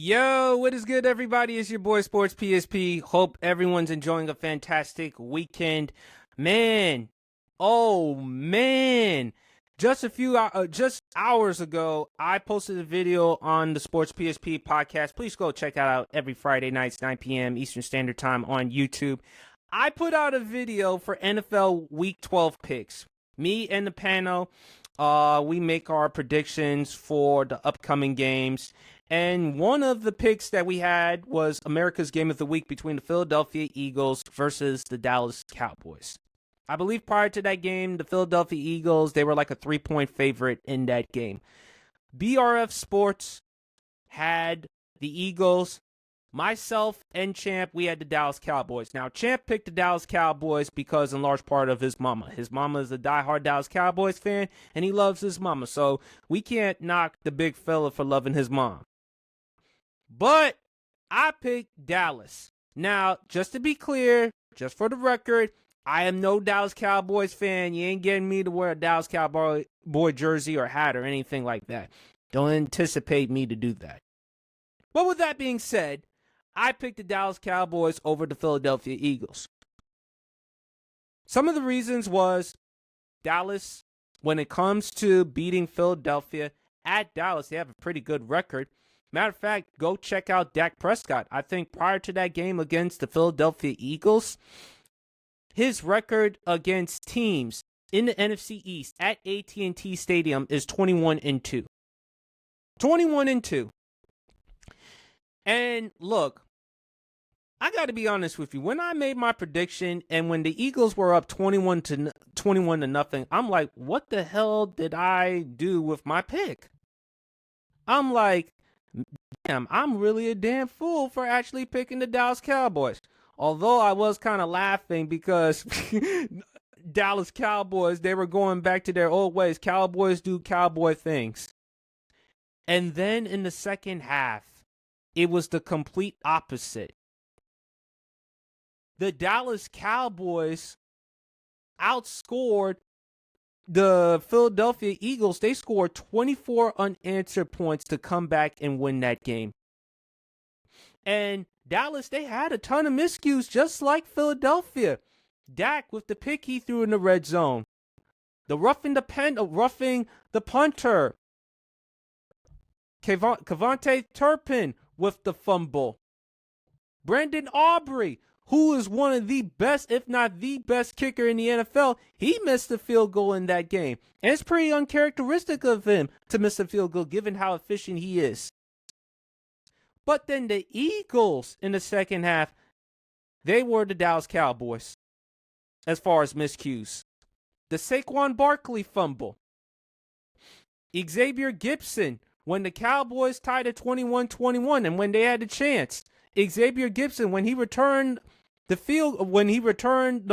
Yo, what is good, everybody? It's your boy Sports PSP. Hope everyone's enjoying a fantastic weekend. Man, oh man, just hours ago, I posted a video on the Sports PSP podcast. Please go check that out every Friday nights, 9 p.m. Eastern Standard Time on YouTube. I put out a video for NFL Week 12 picks. Me and the panel, we make our predictions for the upcoming games. And one of the picks that we had was America's Game of the Week between the Philadelphia Eagles versus the Dallas Cowboys. I believe prior to that game, the Philadelphia Eagles, they were like a 3-point favorite in that game. BRF Sports had the Eagles. Myself and Champ, we had the Dallas Cowboys. Now, Champ picked the Dallas Cowboys because in large part of his mama. His mama is a diehard Dallas Cowboys fan, and he loves his mama. So we can't knock the big fella for loving his mom. But I picked Dallas. Now, just to be clear, just for the record, I am no Dallas Cowboys fan. You ain't getting me to wear a Dallas Cowboy jersey or hat or anything like that. Don't anticipate me to do that. But with that being said, I picked the Dallas Cowboys over the Philadelphia Eagles. Some of the reasons was Dallas, when it comes to beating Philadelphia at Dallas, they have a pretty good record. Matter of fact, go check out Dak Prescott. I think prior to that game against the Philadelphia Eagles, his record against teams in the NFC East at AT&T Stadium is 21-2. 21-2. And look, I got to be honest with you. When I made my prediction and when the Eagles were up 21 to nothing, I'm like, what the hell did I do with my pick? I'm like, damn, I'm really a damn fool for actually picking the Dallas Cowboys. Although I was kind of laughing because Dallas Cowboys, they were going back to their old ways. Cowboys do cowboy things. And then in the second half, it was the complete opposite. The Dallas Cowboys outscored the Philadelphia Eagles. They scored 24 unanswered points to come back and win that game. And Dallas, they had a ton of miscues just like Philadelphia. Dak with the pick he threw in the red zone. The roughing the punter. Cavante Turpin with the fumble. Brandon Aubrey, who is one of the best, if not the best kicker in the NFL, he missed a field goal in that game. And it's pretty uncharacteristic of him to miss a field goal given how efficient he is. But then the Eagles in the second half, they were the Dallas Cowboys as far as miscues. The Saquon Barkley fumble. Xavier Gipson, when the Cowboys tied at 21-21 and when they had a chance. Xavier Gipson, when he returned the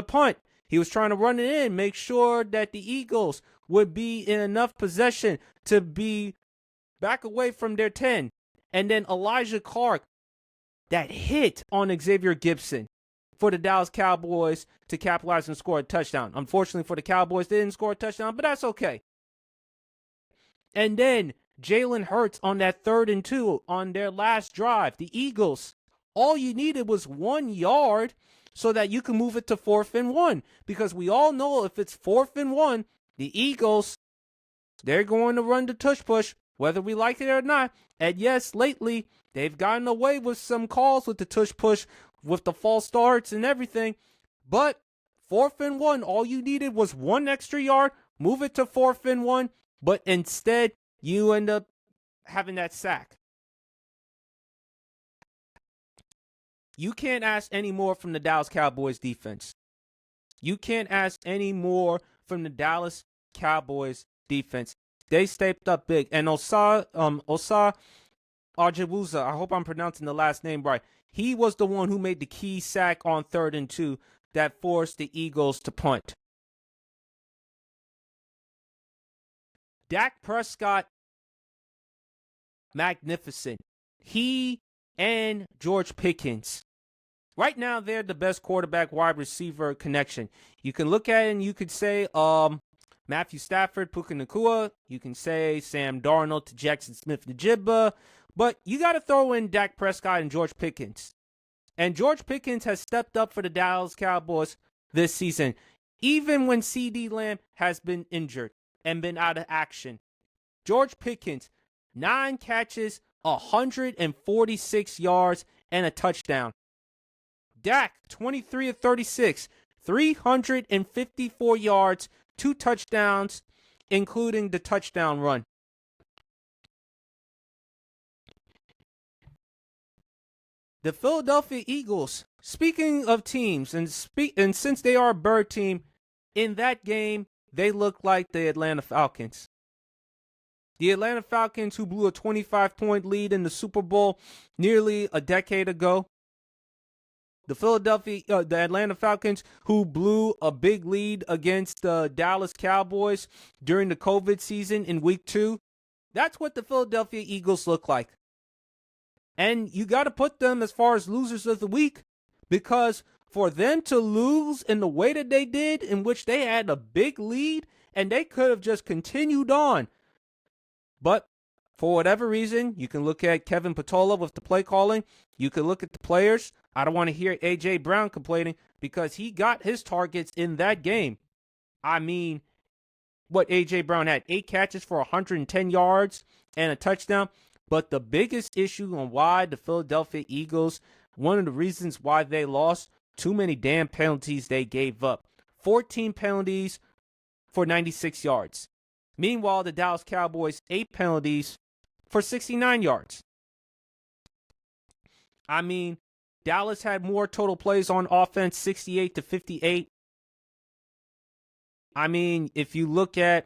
punt, he was trying to run it in, make sure that the Eagles would be in enough possession to be back away from their 10. And then Elijah Clark, that hit on Xavier Gipson for the Dallas Cowboys to capitalize and score a touchdown. Unfortunately for the Cowboys, they didn't score a touchdown, but that's okay. And then Jalen Hurts on that 3rd and 2 on their last drive. The Eagles, all you needed was 1 yard so that you can move it to 4th and 1. Because we all know if it's 4th and 1, the Eagles, they're going to run the tush push, whether we like it or not. And yes, lately, they've gotten away with some calls with the tush push, with the false starts and everything. But 4th and 1, all you needed was 1 extra yard, move it to 4th and 1. But instead, you end up having that sack. You can't ask any more from the Dallas Cowboys defense. You can't ask any more from the Dallas Cowboys defense. They stepped up big. And Osa Arjawuza, I hope I'm pronouncing the last name right. He was the one who made the key sack on 3rd and 2 that forced the Eagles to punt. Dak Prescott, magnificent. He and George Pickens. Right now, they're the best quarterback wide receiver connection. You can look at it and you could say Matthew Stafford, Puka Nacua. You can say Sam Darnold to Jackson Smith-Njigba. But you got to throw in Dak Prescott and George Pickens. And George Pickens has stepped up for the Dallas Cowboys this season, even when CeeDee Lamb has been injured and been out of action. George Pickens, 9 catches, 146 yards, and a touchdown. Dak, 23 of 36, 354 yards, 2 touchdowns, including the touchdown run. The Philadelphia Eagles, speaking of teams, and since they are a bird team, in that game, they look like the Atlanta Falcons. The Atlanta Falcons, who blew a 25-point lead in the Super Bowl nearly a decade ago. The Atlanta Falcons, who blew a big lead against the Dallas Cowboys during the COVID season in Week 2. That's what the Philadelphia Eagles look like. And you got to put them as far as losers of the week, because for them to lose in the way that they did, in which they had a big lead and they could have just continued on. But for whatever reason, you can look at Kevin Patola with the play calling. You can look at the players. I don't want to hear A.J. Brown complaining, because he got his targets in that game. I mean, what A.J. Brown had 8 catches for 110 yards and a touchdown. But the biggest issue on why the Philadelphia Eagles, one of the reasons why they lost, too many damn penalties they gave up. 14 penalties for 96 yards. Meanwhile, the Dallas Cowboys, 8 penalties for 69 yards. I mean, Dallas had more total plays on offense, 68 to 58. I mean, if you look at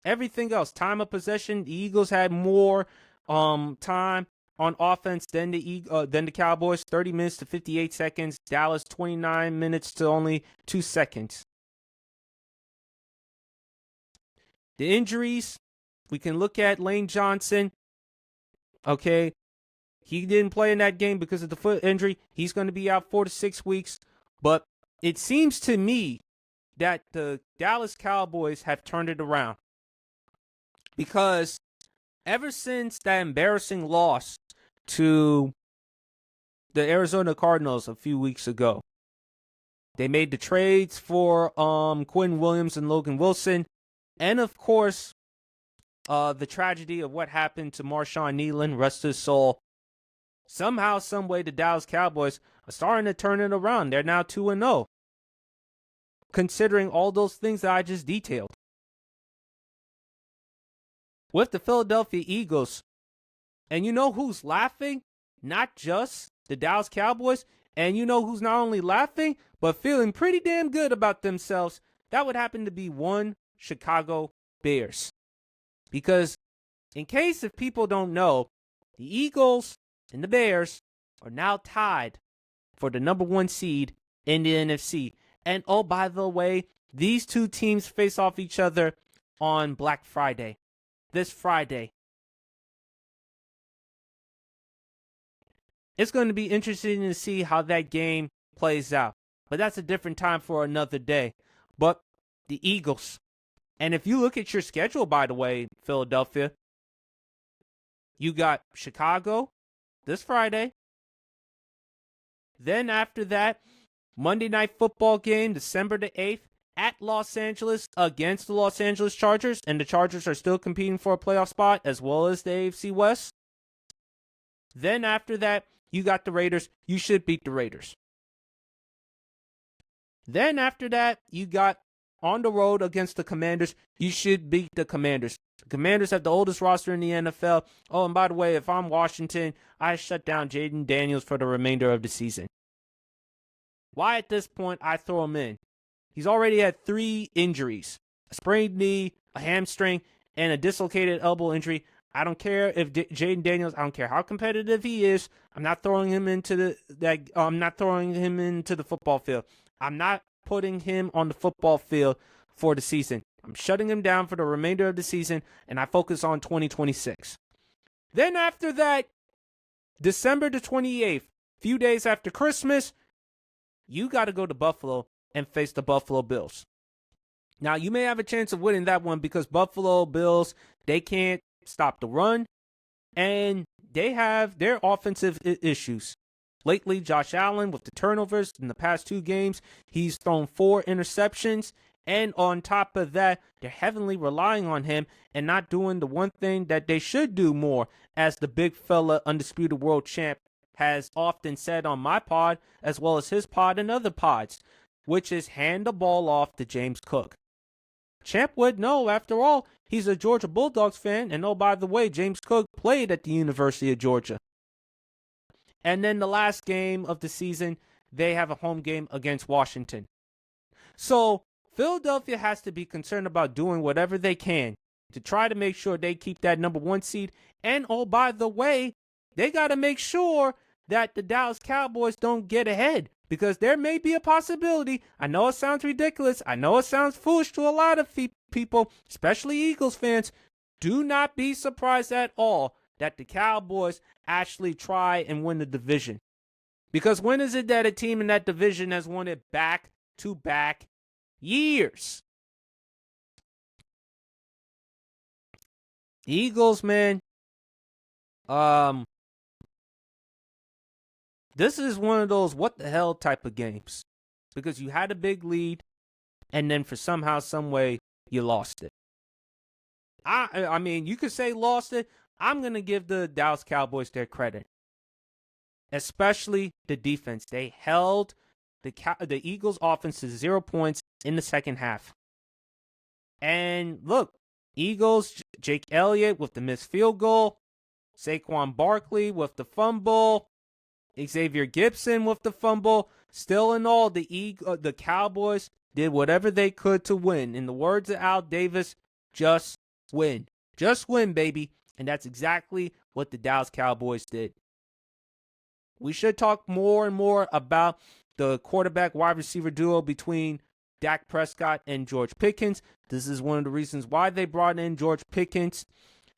everything else, time of possession, the Eagles had more time on offense than the Cowboys, 30 minutes to 58 seconds. Dallas, 29 minutes to only 2 seconds. The injuries, we can look at Lane Johnson. Okay, he didn't play in that game because of the foot injury. He's going to be out 4 to 6 weeks. But it seems to me that the Dallas Cowboys have turned it around, because ever since that embarrassing loss to the Arizona Cardinals a few weeks ago, they made the trades for Quinn Williams and Logan Wilson. And of course, the tragedy of what happened to Marshawn Kneeland, rest his soul. Somehow, some way, the Dallas Cowboys are starting to turn it around. They're now 2-0, considering all those things that I just detailed. With the Philadelphia Eagles, and you know who's laughing? Not just the Dallas Cowboys, and you know who's not only laughing, but feeling pretty damn good about themselves? That would happen to be one Chicago Bears. Because, in case if people don't know, the Eagles and the Bears are now tied for the number 1 seed in the NFC. And oh, by the way, these two teams face off each other on Black Friday. This Friday. It's going to be interesting to see how that game plays out. But that's a different time for another day. But the Eagles. And if you look at your schedule, by the way, Philadelphia, you got Chicago this Friday. Then after that, Monday Night Football game, December the 8th, at Los Angeles against the Los Angeles Chargers. And the Chargers are still competing for a playoff spot, as well as the AFC West. Then after that, you got the Raiders. You should beat the Raiders. Then after that, you got on the road against the Commanders. You should beat the Commanders. The Commanders have the oldest roster in the NFL. Oh, and by the way, if I'm Washington, I shut down Jaden Daniels for the remainder of the season. Why at this point I throw him in? He's already had 3 injuries. A sprained knee, a hamstring, and a dislocated elbow injury. I don't care if Jaden Daniels, I don't care how competitive he is. I'm not throwing him into the football field. I'm not putting him on the football field for the season. I'm shutting him down for the remainder of the season, and I focus on 2026. Then after that, December the 28th, few days after Christmas, you got to go to Buffalo and face the Buffalo Bills. Now, you may have a chance of winning that one because Buffalo Bills, they can't stop the run, and they have their offensive issues. Lately, Josh Allen, with the turnovers in the past 2 games, he's thrown 4 interceptions. And on top of that, they're heavily relying on him and not doing the one thing that they should do more, as the big fella, undisputed world champ, has often said on my pod, as well as his pod and other pods, which is hand the ball off to James Cook. Champ would know, after all, he's a Georgia Bulldogs fan, and oh, by the way, James Cook played at the University of Georgia. And then the last game of the season, they have a home game against Washington. So Philadelphia has to be concerned about doing whatever they can to try to make sure they keep that number 1 seed. And oh, by the way, they got to make sure that the Dallas Cowboys don't get ahead, because there may be a possibility. I know it sounds ridiculous. I know it sounds foolish to a lot of people, especially Eagles fans. Do not be surprised at all that the Cowboys actually try and win the division. Because when is it that a team in that division has won it back-to-back years? Eagles, man. This is one of those what the hell type of games. Because you had a big lead, and then for somehow, some way, you lost it. I mean, you could say lost it. I'm going to give the Dallas Cowboys their credit. Especially the defense. They held the Eagles' offense to 0 points in the second half. And look, Eagles, Jake Elliott with the missed field goal, Saquon Barkley with the fumble, Xavier Gibson with the fumble. Still in all, the Cowboys did whatever they could to win. In the words of Al Davis, just win. Just win, baby. And that's exactly what the Dallas Cowboys did. We should talk more and more about the quarterback wide receiver duo between Dak Prescott and George Pickens. This is one of the reasons why they brought in George Pickens.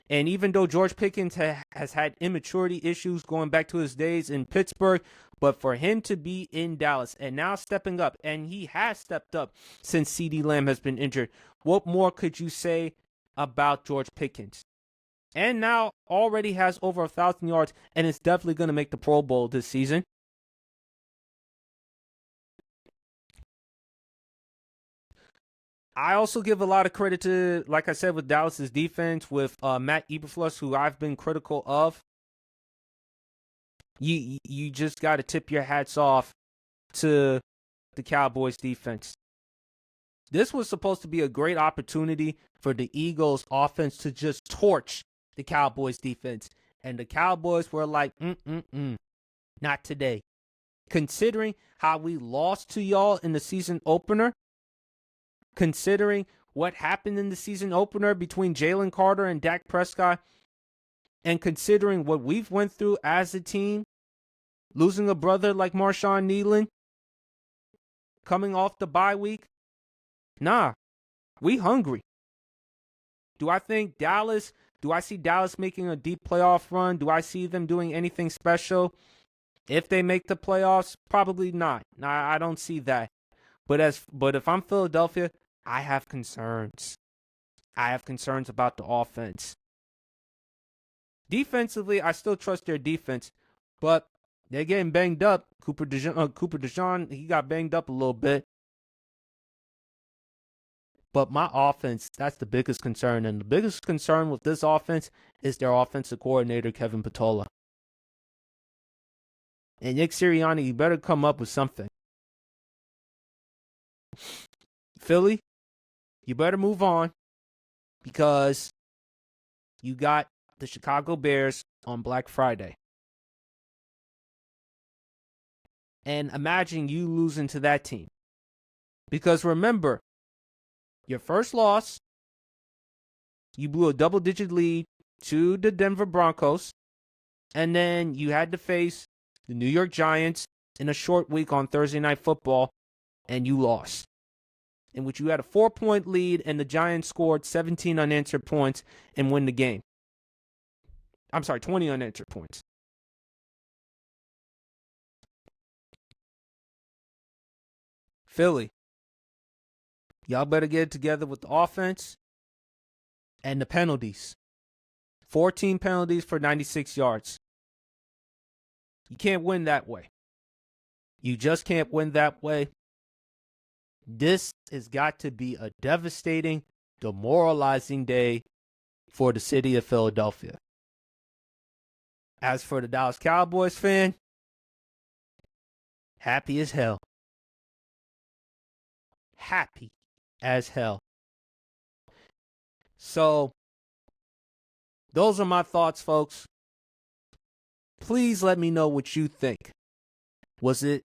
And even though George Pickens has had immaturity issues going back to his days in Pittsburgh, but for him to be in Dallas and now stepping up, and he has stepped up since CeeDee Lamb has been injured, what more could you say about George Pickens? And now already has over 1,000 yards and is definitely going to make the Pro Bowl this season. I also give a lot of credit to, like I said, with Dallas's defense, with Matt Eberflus, who I've been critical of. You just got to tip your hats off to the Cowboys defense. This was supposed to be a great opportunity for the Eagles offense to just torch the Cowboys defense. And the Cowboys were like, not today. Considering how we lost to y'all in the season opener, considering what happened in the season opener between Jalen Carter and Dak Prescott, and considering what we've went through as a team, losing a brother like Marshawn Nealon, coming off the bye week, nah, we hungry. Do I see Dallas making a deep playoff run? Do I see them doing anything special? If they make the playoffs, probably not. I don't see that. But if I'm Philadelphia, I have concerns. I have concerns about the offense. Defensively, I still trust their defense, but they're getting banged up. Cooper DeJean, he got banged up a little bit. But my offense, that's the biggest concern. And the biggest concern with this offense is their offensive coordinator, Kevin Patola. And Nick Sirianni, you better come up with something. Philly, you better move on, because you got the Chicago Bears on Black Friday. And imagine you losing to that team. Because remember, your first loss, you blew a double-digit lead to the Denver Broncos, and then you had to face the New York Giants in a short week on Thursday Night Football, and you lost, in which you had a 4-point lead, and the Giants scored 17 unanswered points and win the game. I'm sorry, 20 unanswered points. Philly, y'all better get it together with the offense and the penalties. 14 penalties for 96 yards. You can't win that way. You just can't win that way. This has got to be a devastating, demoralizing day for the city of Philadelphia. As for the Dallas Cowboys fan, happy as hell. Happy as hell. So, those are my thoughts, folks. Please let me know what you think. Does it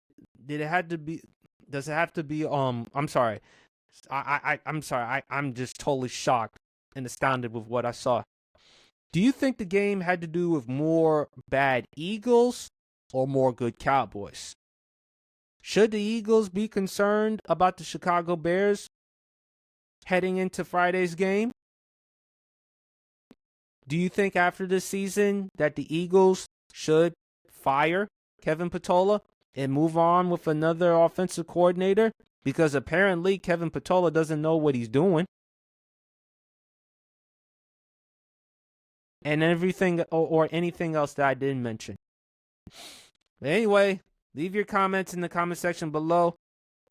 have to be, I'm sorry. I'm sorry. I'm just totally shocked and astounded with what I saw. Do you think the game had to do with more bad Eagles or more good Cowboys? Should the Eagles be concerned about the Chicago Bears heading into Friday's game? Do you think after this season that the Eagles should fire Kevin Patola and move on with another offensive coordinator? Because apparently Kevin Patola doesn't know what he's doing. And everything or anything else that I didn't mention. But anyway, leave your comments in the comment section below.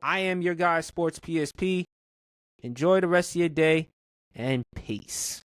I am your guy, Sports PSP. Enjoy the rest of your day, and peace.